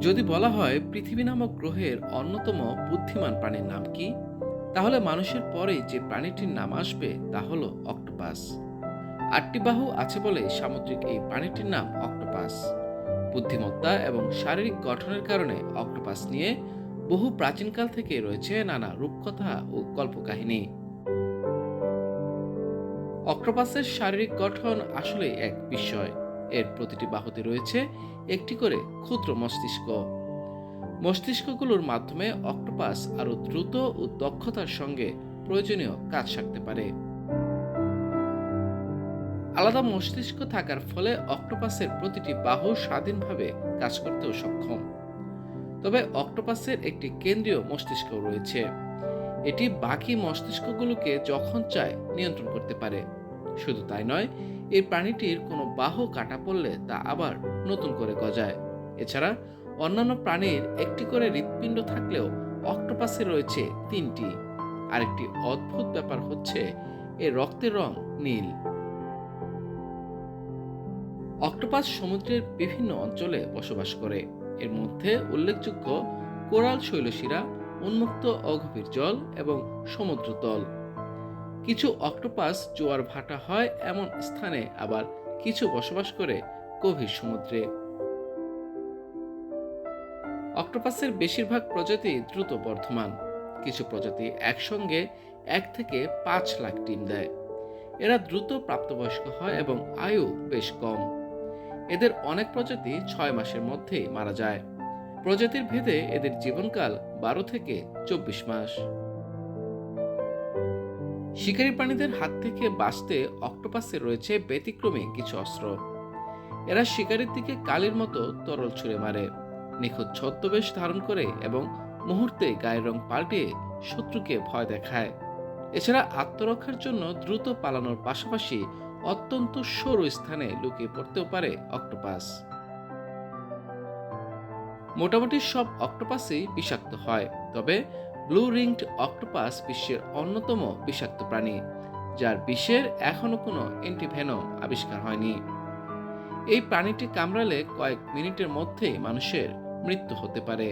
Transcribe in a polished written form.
যদি বলা হয় পৃথিবী নামক গ্রহের অন্যতম বুদ্ধিমান প্রাণীর নাম কি, তাহলে মানুষের পরে যে প্রাণীটির নাম আসবে তা হলো অক্টোপাস। 8টি বাহু আছে বলে সামুদ্রিক এই প্রাণীটির নাম অক্টোপাস। বুদ্ধিমত্তা এবং শারীরিক গঠনের কারণে অক্টোপাস নিয়ে বহু প্রাচীনকাল থেকে রয়েছে নানা রূপকথা ও কল্পকাহিনী। অক্টোপাসের শারীরিক গঠন আসলে এক বিস্ময়। এর প্রতিটি বাহুতে রয়েছে একটি করে ক্ষুদ্র মস্তিষ্ক। মস্তিষ্কগুলোর মাধ্যমে অক্টোপাস আরও দ্রুত ও দক্ষতার সঙ্গে প্রয়োজনীয় কাজ সারতে পারে। আলাদা মস্তিষ্ক থাকার ফলে অক্টোপাসের প্রতিটি বাহু স্বাধীনভাবে কাজ করতেও সক্ষম। তবে অক্টোপাসের একটি কেন্দ্রীয় মস্তিষ্ক রয়েছে। এটি বাকি মস্তিষ্কগুলোকে যখন চায় নিয়ন্ত্রণ করতে পারে। শুধু তাই নয়, এই প্রাণীটির কোনো বাহু কাটা পড়লে তা আবার নতুন করে গজায়। এছাড়া অন্যান্য প্রাণীর একটি করে হৃৎপিণ্ড থাকলেও অক্টোপাসে রয়েছে 3টি। আরেকটি অদ্ভুত ব্যাপার হচ্ছে এর রক্তের রং নীল। অক্টোপাস সমুদ্রের বিভিন্ন অঞ্চলে বসবাস করে। এর মধ্যে উল্লেখযোগ্য কোরাল শৈলশিরা, উন্মুক্ত অগভীর জল এবং সমুদ্রতল। কিছু অক্টোপাস জোয়ার ভাটা হয় এমন স্থানে, আবার কিছু বসবাস করে গভীর সমুদ্রে। অক্টোপাসের বেশিরভাগ প্রজাতি দ্রুত বর্ধমান। কিছু প্রজাতি একসঙ্গে 1 থেকে 5 লাখ ডিম দেয়। এরা দ্রুত প্রাপ্তবয়স্ক হয় এবং আয়ু বেশ কম। এদের অনেক প্রজাতি 6 মাসের মধ্যেই মারা যায়। প্রজাতির ভেদে এদের জীবনকাল 12 থেকে 24 মাস। শিকারী প্রাণীদের হাত থেকে বাঁচতে অক্টোপাসের রয়েছে ব্যতিক্রমী কিছু অস্ত্র। এরা শিকারীর দিকে কালির মতো তরল ছুঁড়ে মারে, নিখুঁত ছদ্মবেশ ধারণ করে এবং মুহূর্তে গায়ের রং পাল্টিয়ে শত্রুকে ভয় দেখায়। এছাড়া আত্মরক্ষার জন্য দ্রুত পালানোর পাশাপাশি অত্যন্ত সরু স্থানে লুকিয়ে পড়তেও পারে অক্টোপাস। মোটামুটি সব অক্টোপাসই বিষাক্ত হয়, তবে ব্লু রিংড অক্টোপাস বিশ্বের অন্যতম বিষাক্ত প্রাণী, যার বিষের এখনো কোনো অ্যান্টিভেনম আবিষ্কার হয়নি। এই প্রাণীটি কামড়ালে কয়েক মিনিটের মধ্যেই মানুষের মৃত্যু হতে পারে।